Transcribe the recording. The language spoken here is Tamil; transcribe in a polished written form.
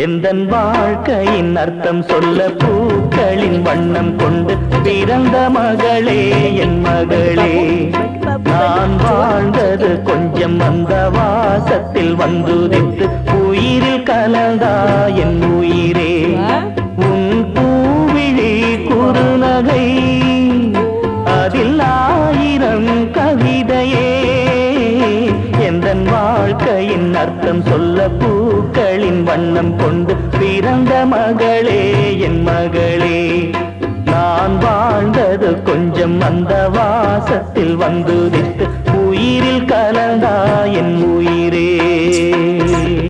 எந்தன் வாழ்க்கையின் அர்த்தம் சொல்ல பூக்களின் வண்ணம் கொண்டு பிறந்த மகளே என் மகளே. நான் வாழ்ந்தது கொஞ்சம் அந்த வாசத்தில் வந்துதித்து உயிரில் கலந்தா என் உயிரே. உன் பூவிழி குறுநகை அதில் ஆயிரம் கவிதையே. எந்தன் வாழ்க்கையின் அர்த்தம் சொல்ல பூக்களின் வண்ணம் கொண்டு பிறந்த மகளே என் மகளே. நான் வாழ்ந்தது கொஞ்சம் அந்த வாசத்தில் வந்துதித்து உயிரில் கலந்தா என் உயிரே.